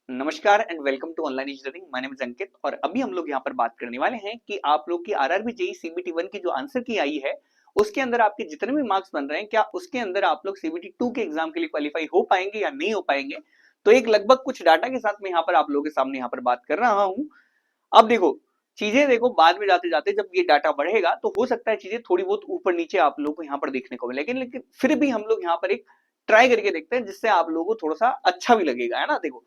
नमस्कार and welcome to online engineering. My name is Ankit और अभी हम लोग यहाँ पर बात करने वाले हैं कि आप लोग की आरआरबी जेईई सीबीटी 1 की जो आंसर की आई है उसके अंदर आपके जितने भी मार्क्स बन रहे हैं क्या उसके अंदर आप लोग सीबीटी 2 के एग्जाम के लिए क्वालिफाई हो पाएंगे या नहीं हो पाएंगे। तो एक लगभग कुछ डाटा के साथ मैं यहाँ पर आप लोगों के सामने यहाँ पर बात कर रहा हूँ। अब देखो चीजें देखो बाद में जाते जाते जब ये डाटा बढ़ेगा तो हो सकता है चीजें थोड़ी बहुत ऊपर नीचे आप लोगों को यहाँ पर देखने को मिले, लेकिन फिर भी हम लोग यहाँ पर एक ट्राई करके देखते हैं जिससे आप लोगों को थोड़ा सा अच्छा भी लगेगा, है ना। देखो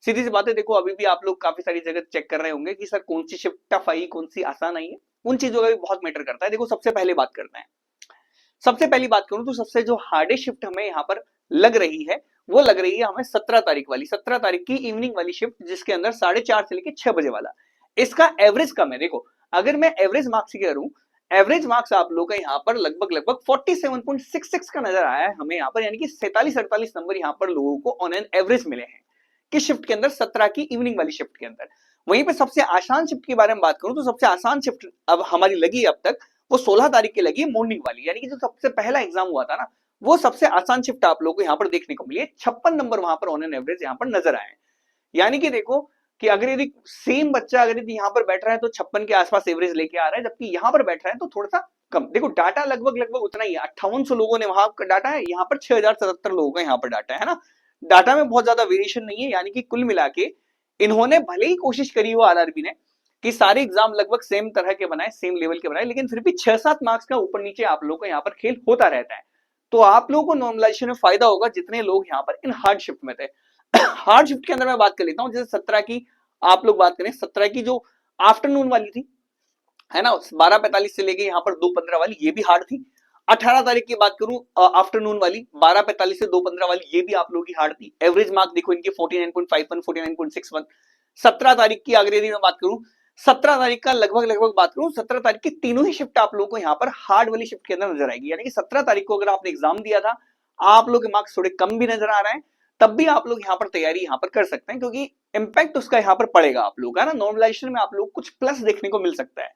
सीधी सी बात है, देखो अभी भी आप लोग काफी सारी जगह चेक कर रहे होंगे कि सर कौन सी शिफ्ट टफ आई कौन सी आसान आई है। उन चीजों का भी बहुत मैटर करता है। देखो सबसे पहले बात करते हैं, सबसे पहली बात करूं तो सबसे जो हार्डेस्ट शिफ्ट हमें यहाँ पर लग रही है वो लग रही है हमें 17 तारीख वाली, 17 तारीख की इवनिंग वाली शिफ्ट जिसके अंदर 4:30 से लेकर 6 बजे वाला। इसका एवरेज कम है। देखो अगर मैं एवरेज मार्क्स की करूं, एवरेज मार्क्स आप लोग का यहाँ पर लगभग लगभग 47.66 का नजर आया है हमें यहाँ पर, यानी कि 47-48 नंबर यहाँ पर लोगों को ऑन एन एवरेज मिले हैं किस शिफ्ट के अंदर, 17 की इवनिंग वाली शिफ्ट के अंदर। वहीं पे सबसे आसान शिफ्ट के बारे में बात करूं तो सबसे आसान शिफ्ट अब हमारी लगी अब तक वो 16 तारीख की लगी मॉर्निंग वाली, यानी कि जो सबसे पहला एग्जाम हुआ था ना वो सबसे आसान शिफ्ट आप लोगों को यहाँ पर देखने को मिली है। 56 नंबर वहां पर ऑन एन एवरेज यहाँ पर नजर आए। यानी कि देखो कि अगर यदि सेम बच्चा अगर यदि यहाँ पर बैठ रहा है तो 56 के आसपास एवरेज लेके आ रहा है, जबकि यहाँ पर बैठ रहा है तो थोड़ा सा कम। देखो डाटा लगभग लगभग उतना ही है, 5800 लोगों ने वहां का डाटा है, यहाँ पर 6077 लोगों का यहाँ पर डाटा है ना। डाटा में बहुत ज्यादा वेरिएशन नहीं है, यानी कि कुल मिला के इन्होंने भले ही कोशिश करी हो आरआरबी ने कि सारे एग्जाम लगभग सेम तरह के बनाए सेम लेवल के बनाए, लेकिन फिर भी 6-7 मार्क्स का ऊपर नीचे आप लोगों को यहाँ पर खेल होता रहता है। तो आप लोगों को नॉर्मलाइजेशन में फायदा होगा जितने लोग यहाँ पर इन हार्ड शिफ्ट में थे। हार्ड शिफ्ट के अंदर मैं बात कर लेता हूँ, जैसे 17 की आप लोग बात करें, 17 की जो आफ्टरनून वाली थी है ना, 12:45 से लेके यहाँ पर 2:15 वाली ये भी हार्ड थी। 18 तारीख की बात करूं आफ्टरनून वाली 12:45 से 2:15 वाली ये भी आप लोगों की हार्ड थी। एवरेज मार्क देखो इनके 49.51 49.61। 17 तारीख की अगर यदि मैं बात करूं, 17 तारीख का लगभग लगभग बात करूं, 17 तारीख की तीनों ही शिफ्ट आप लोगों को यहाँ पर हार्ड वाली शिफ्ट के अंदर नजर आएगी। यानी कि 17 तारीख को अगर आपने एग्जाम दिया था आप लोग के मार्क्स थोड़े कम भी नजर आ रहे हैं तब भी आप लोग यहाँ पर तैयारी यहाँ पर कर सकते हैं, क्योंकि इंपैक्ट उसका यहाँ पर पड़ेगा आप लोग का ना। नॉर्मलाइजेशन में आप लोग कुछ प्लस देखने को मिल सकता है।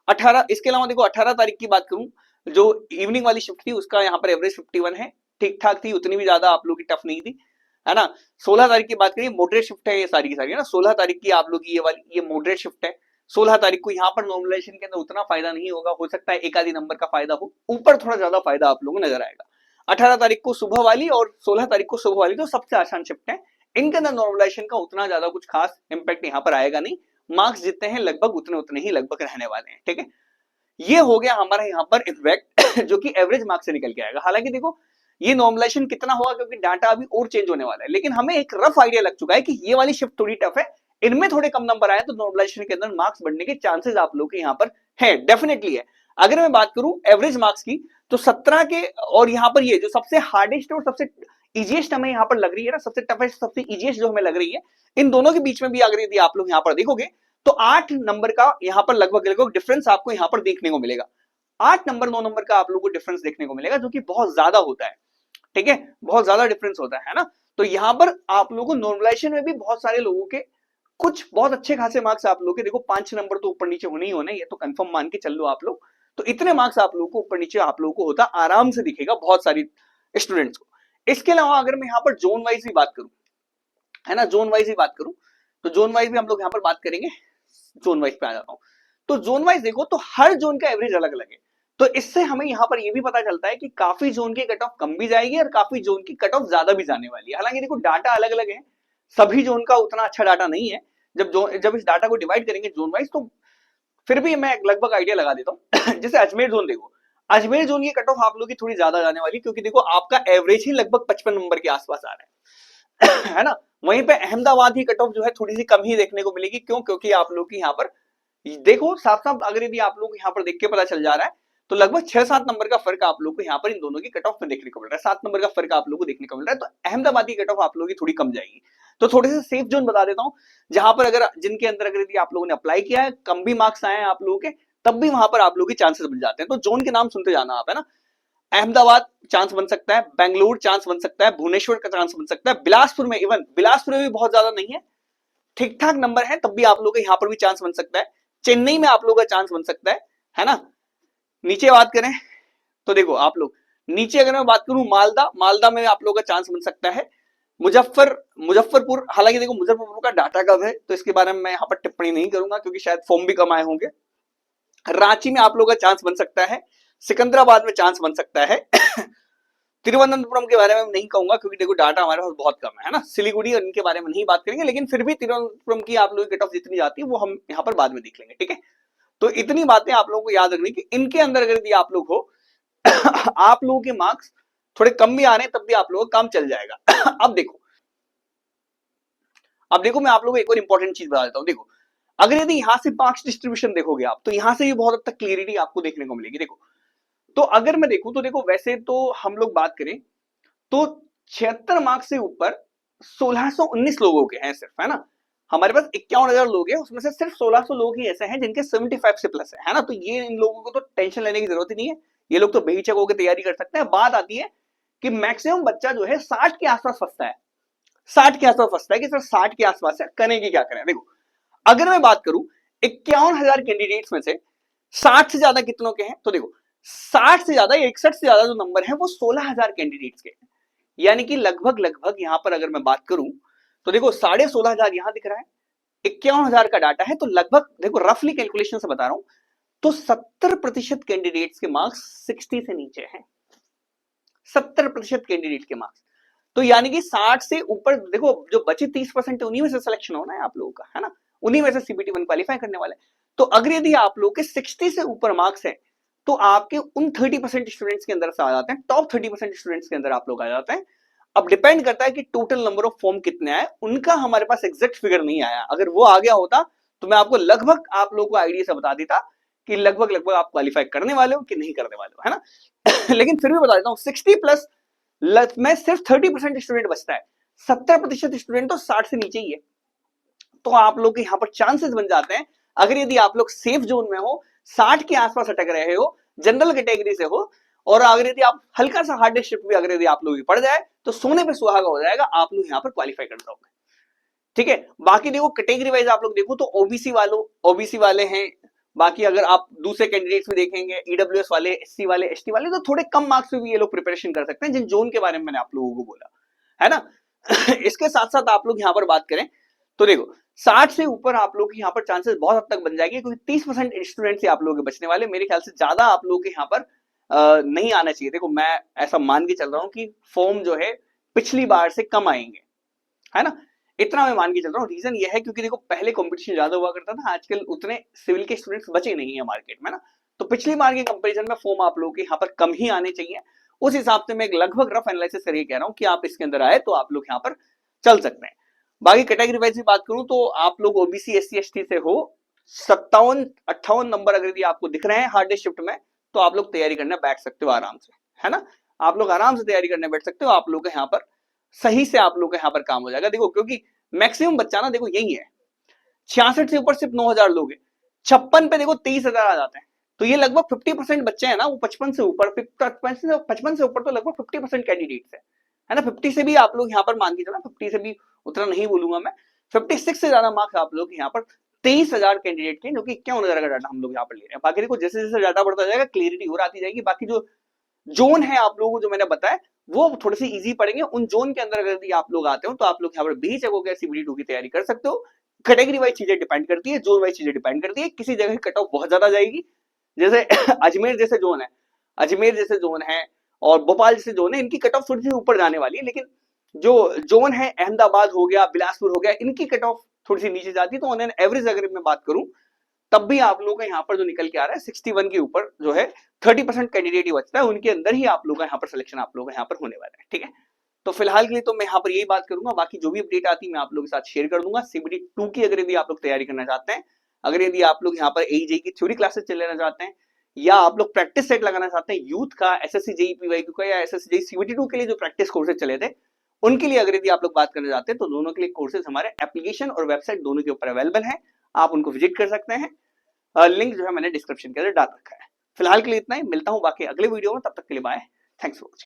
18 इसके अलावा देखो 18 तारीख की बात करूं, जो इवनिंग वाली शिफ्ट थी उसका यहाँ पर एवरेज 51 है, ठीक ठाक थी, उतनी भी ज्यादा आप लोग की टफ नहीं थी, है ना। 16 तारीख की बात करिए, मॉडरेट शिफ्ट है ये सारी की सारी, है ना। 16 तारीख की आप लोग की ये वाली ये मॉडरेट शिफ्ट है। 16 तारीख को यहाँ पर नॉर्मलाइजेशन के अंदर उतना फायदा नहीं होगा, हो सकता है एक आधी नंबर का फायदा हो, ऊपर थोड़ा ज्यादा फायदा आप लोगों को नजर आएगा। 18 तारीख को सुबह वाली और 16 तारीख को सुबह वाली जो सबसे आसान शिफ्ट है, इनके अंदर नॉर्मलाइजेशन का उतना ज्यादा कुछ खास इंपैक्ट यहाँ पर आएगा नहीं। मार्क्स जितने हैं लगभग उतने उतने ही लगभग रहने वाले हैं, ठीक है। ये हो गया हमारा यहाँ पर इफेक्ट जो कि एवरेज मार्क्स से निकल के आएगा। हालांकि देखो ये नॉर्मलाइजेशन कितना होगा क्योंकि डाटा अभी और चेंज होने वाला है, लेकिन हमें एक रफ आइडिया लग चुका है कि ये वाली शिफ्ट थोड़ी टफ है, इनमें थोड़े कम नंबर आए तो नॉर्मलाइजेशन के अंदर मार्क्स बढ़ने के चांसेस आप लोग के यहाँ पर है, डेफिनेटली है। अगर मैं बात करूं एवरेज मार्क्स की तो 17 के और यहाँ पर ये जो सबसे हार्डेस्ट और सबसे इजिएस्ट हमें यहाँ पर लग रही है ना, सबसे टफेस्ट सबसे इजिएस्ट जो हमें लग रही है, इन दोनों के बीच में भी अगर यदि आप लोग यहाँ पर देखोगे तो 8 नंबर का यहाँ पर लगभग लगभग डिफरेंस आपको यहाँ पर देखने को मिलेगा। 8 नंबर 9 नंबर का आप लोगों को डिफरेंस देखने को मिलेगा, जो कि बहुत ज्यादा होता है, ठीक है, बहुत ज्यादा डिफरेंस होता है ना। तो यहाँ पर आप लोगों को नॉर्मलाइजेशन में भी बहुत सारे लोगों के कुछ बहुत अच्छे खासे मार्क्स आप लोग के, देखो 5 नंबर तो ऊपर नीचे होने ही होने, ये तो कंफर्म मान के चल लो आप लोग। तो इतने मार्क्स आप लोगों को ऊपर नीचे आप लोगों को होता आराम से दिखेगा बहुत सारी स्टूडेंट्स को। इसके अलावा अगर मैं यहाँ पर जोन वाइज भी बात करूं, है ना, जोन वाइज भी बात करूं तो जोन वाइज भी हम लोग यहाँ पर बात करेंगे। जोन वाइज पे आ जाता हूं, तो जोन वाइज देखो तो हर जोन का एवरेज अलग अलग है। तो इससे हमें यहाँ पर यह भी पता चलता है कि काफी जोन की कट ऑफ कम भी जाएगी और काफी जोन की कट ऑफ ज्यादा भी जाने वाली है। हालांकि देखो डाटा अलग अलग है, सभी जोन का उतना अच्छा डाटा नहीं है। जब इस डाटा को डिवाइड करेंगे जोन वाइज तो फिर भी मैं लगभग आइडिया लगा देता हूँ। जैसे अजमेर जोन देखो, अजमेर जोन की कट ऑफ आप लोग की थोड़ी ज्यादा जाने वाली, क्योंकि देखो आपका एवरेज ही लगभग 55 नंबर के आसपास आ रहा है ना। वहीं पे अहमदाबाद की कट ऑफ जो है थोड़ी सी कम ही देखने को मिलेगी, क्यों, क्योंकि आप लोग की यहाँ पर देखो साफ साफ अगर यदि आप लोग यहाँ पर देख के पता चल जा रहा है तो लगभग 6-7 नंबर का फर्क आप लोग को यहाँ पर इन दोनों की कट ऑफ में देखने को मिल रहा है, 7 नंबर का फर्क आप लोग को देखने को मिल रहा है। तो अहमदाबाद की कट ऑफ आप लोग की थोड़ी कम जाएगी। तो थोड़े से सेफ जोन बता देता हूँ, जहां पर अगर जिनके अंदर अगर यदि आप लोगों ने अप्लाई किया है, कम भी मार्क्स आए हैं आप लोगों के, तब भी वहां पर आप लोग के चांसेस बन जाते हैं। तो जोन के नाम सुनते जाना आप, है ना। अहमदाबाद चांस बन सकता है, बेंगलुरु चांस बन सकता है, भुवनेश्वर का चांस बन सकता है, बिलासपुर में, इवन बिलासपुर में भी बहुत ज्यादा नहीं है, ठीक ठाक नंबर है, तब भी आप लोग का यहाँ पर भी चांस बन सकता है। चेन्नई में आप लोग का चांस बन सकता है ना। नीचे बात करें तो देखो आप लोग नीचे अगर मैं बात करूं मालदा, मालदा में आप लोग का चांस बन सकता है। मुजफ्फरपुर, हालांकि देखो मुजफ्फरपुर का डाटा कब है तो इसके बारे में मैं यहाँ पर टिप्पणी नहीं करूंगा क्योंकि शायद फॉर्म भी कम आए होंगे। रांची में आप लोगों का चांस बन सकता है, सिकंदराबाद में चांस बन सकता है तिरुवनंतपुरम के बारे में नहीं कहूंगा क्योंकि देखो डाटा हमारे पास बहुत कम है ना। सिलीगुड़ी और इनके बारे में नहीं बात करेंगे, लेकिन फिर भी तिरुवनंतपुरम की आप लोगों की कट ऑफ जितनी जाती है वो हम यहाँ पर बाद में देख लेंगे, ठीक है। तो इतनी बातें आप लोगों को याद रखनी कि इनके अंदर अगर यदि आप लोग हो आप लोगों के मार्क्स थोड़े कम भी आ रहे हैं तब भी आप लोगों का काम चल जाएगा। अब देखो मैं आप लोगों को एक और इंपॉर्टेंट चीज बता देता हूं। देखो अगर यदि यहां से मार्क्स डिस्ट्रीब्यूशन देखोगे आप तो यहां से भी बहुत हद तक क्लियरिटी आपको देखने को मिलेगी। देखो तो अगर मैं देखूं तो देखो वैसे तो हम लोग बात करें तो 76 मार्क्स से ऊपर 1619 लोगों के हैं सिर्फ, है ना। हमारे पास 51,000 लोग हैं, उसमें से सिर्फ 1600 लोग ही ऐसे हैं जिनके 75 से प्लस है ना। तो ये इन लोगों को तो टेंशन लेने की जरूरत ही नहीं है, ये लोग तो बेहिचक होकर तैयारी कर सकते हैं। बात आती है कि मैक्सिमम बच्चा जो है 60 के आसपास फंसता है, 60 के आसपास फंसता है कि सर 60 के आसपास है, करेंगे क्या करें। देखो अगर मैं बात करूं 51,000 कैंडिडेट्स में से 60 से ज्यादा कितनों के हैं, तो देखो 60 से ज्यादा या 61 से ज्यादा जो नंबर है वो 16,000 कैंडिडेट्स के हैं। यानी कि लगभग लगभग यहां पर अगर मैं बात करूं तो देखो 16,500 यहां दिख रहा है, 51,000 का डाटा है, तो लगभग देखो रफली कैलकुलेशन से बता रहा हूं तो 70% कैंडिडेट्स के मार्क्स 60 से नीचे हैं, 70% कैंडिडेट के मार्क्स। तो यानी कि 60 से ऊपर देखो जो बचे 30% उन्हीं में से सिलेक्शन होना है आप लोगों का, है ना, उन्हीं में से सीबीटी 1 क्वालिफाई करने वाले। तो अगर यदि आप लोग के 60 से ऊपर मार्क्स है तो आपके उन 30% स्टूडेंट्स के अंदर से आ जाते हैं, टॉप 30% स्टूडेंट्स के अंदर आप लोग आ जाते हैं। अब डिपेंड करता है कि टोटल नंबर ऑफ फॉर्म कितने आए, उनका हमारे पास एग्जैक्ट फिगर नहीं आया। अगर वो आ गया होता तो मैं आपको लगभग आप लोगों को आइडिया से बता देता कि लगभग लगभग आप क्वालिफाई करने वाले हो कि नहीं करने वाले हो, है ना। लेकिन फिर भी बता देता हूँ 60 प्लस में सिर्फ 30% स्टूडेंट बचता है, 70% स्टूडेंट तो 60 से नीचे ही है। तो आप लोग के यहाँ पर चांसेस बन जाते हैं अगर यदि आप लोग सेफ जोन में हो, 60 के आसपास अटक रहे हो, जनरल कैटेगरी से हो, और अगर यदि आप हल्का सा हार्डेस्ट शिफ्ट भी अगर यदि आप लोग पड़ जाए तो सोने पे सुहागा हो जाएगा, आप लोग यहाँ पर क्वालिफाई कर जाओगे, ठीक है। बाकी देखो कैटेगरी वाइज आप लोग देखो तो ओबीसी वाले हैं, बाकी अगर आप दूसरे कैंडिडेट्स में देखेंगे ईडब्ल्यूएस वाले, एससी वाले, एसटी वाले, तो थोड़े कम मार्क्स में भी ये लोग प्रिपरेशन कर सकते हैं, जिन जोन के बारे में मैंने आप लोगों को बोला, है ना। इसके साथ साथ आप लोग यहाँ पर बात करें तो देखो 60 से ऊपर आप लोग के यहाँ पर चांसेस बहुत हद तक बन जाएंगे क्योंकि 30% स्टूडेंट से आप लोग के बचने वाले, मेरे ख्याल से ज्यादा आप लोग के यहाँ पर नहीं आना चाहिए। देखो मैं ऐसा मान के चल रहा हूँ कि फॉर्म जो है पिछली बार से कम आएंगे, है ना, इतना मैं मान के चल रहा हूँ। रीजन ये है क्योंकि देखो पहले कंपटीशन ज्यादा हुआ करता था, आजकल उतने सिविल के स्टूडेंट्स बचे नहीं है मार्केट में ना, तो पिछली बार के कंपैरिजन में फॉर्म आप लोगों के यहाँ पर कम ही आने चाहिए। उस हिसाब से मैं एक लगभग रफ एनालिसिस करके कह रहा हूँ कि आप इसके अंदर आए तो आप लोग यहाँ पर चल सकते हैं। बाकी कैटेगरी वाइज भी बात करूं तो आप लोग ओबीसी, एससी, एसटी से हो, 57-58 नंबर अगर यदि आपको दिख रहे हैं हार्डेस्ट शिफ्ट में तो आप लोग तैयारी करने बैठ सकते हो आराम से, है ना। आप लोग आराम से तैयारी करने बैठ सकते हो, आप लोग के यहाँ पर सही से आप लोग के यहाँ पर काम हो जाएगा। देखो क्योंकि मैक्सिमम बच्चा ना देखो यही है, 66 से ऊपर सिर्फ 9,000 लोग हैं, 56 पे देखो 23,000 आ जाते हैं, तो ये लगभग 50% बच्चे हैं ना वो 55 से ऊपर, 55 से ऊपर तो लगभग 50% कैंडिडेट्स है ना। 50 से भी आप लोग यहाँ पर मान के चलो, 50 से भी उतना नहीं बोलूंगा मैं, 56 से ज्यादा मार्क्स आप लोग यहाँ पर 23,000 कैंडिडेट के, जो कि 51,000 का डाटा हम लोग यहाँ पर ले रहे हैं। बाकी देखो जैसे जैसे डाटा बढ़ता जाएगा क्लियरिटी और आती जाएगी। बाकी जो जोन है आप लोगों को जो मैंने बताया वो थोड़े से इजी पड़ेंगे, उन जोन के अंदर अगर आप लोग आते हो तो आप लोग यहाँ पर बीच होकर सीबीटी 2 की तैयारी कर सकते हो। कैटेगरी वाइज चीजें डिपेंड करती है, जोन वाइज चीजें डिपेंड करती है। किसी जगह कट ऑफ बहुत ज्यादा जाएगी, जैसे अजमेर जैसे जोन है, अजमेर जैसे जोन है और भोपाल जैसे जोन है, इनकी कट ऑफ थोड़ी सी ऊपर जाने वाली है। लेकिन जो जोन है अहमदाबाद हो गया, बिलासपुर हो गया, इनकी कट ऑफ थोड़ी सी नीचे जाती है। तो ऑन एन एवरेज अगर मैं बात करूं तब भी आप लोगों का यहाँ पर जो निकल के आ रहा है 61 के ऊपर जो है 30% कैंडिडेट ही बचता है, उनके अंदर ही आप लोगों का यहाँ पर सिलेक्शन आप लोगों का यहाँ पर होने वाला है, ठीक है। तो फिलहाल के लिए तो मैं यहाँ पर यही बात करूंगा, बाकी जो भी अपडेट आती है मैं आप लोगों के साथ शेयर कर दूंगा। सीबीटी 2 की अगर यदि आप लोग तैयारी करना चाहते हैं, अगर यदि आप लोग यहाँ पर एईजेई की थ्योरी क्लासेस चल लेना चाहते हैं, या आप लोग प्रैक्टिस सेट लगाना चाहते हैं यूथ का, एसएससी जेईई पीवाईक्यू का, या एसएससी जेईई सीबीटी 2 के लिए जो प्रैक्टिस कोर्सेज चले थे उनके लिए अगर यदि आप लोग बात करना चाहते हैं तो दोनों के लिए कोर्सेज हमारे एप्लीकेशन और वेबसाइट दोनों के ऊपर अवेलेबल है, आप उनको विजिट कर सकते हैं। लिंक जो है मैंने डिस्क्रिप्शन के अंदर डाल रखा है। फिलहाल के लिए इतना ही, मिलता हूं बाकी अगले वीडियो में, तब तक के लिए बाय, थैंक्स फॉर वॉचिंग।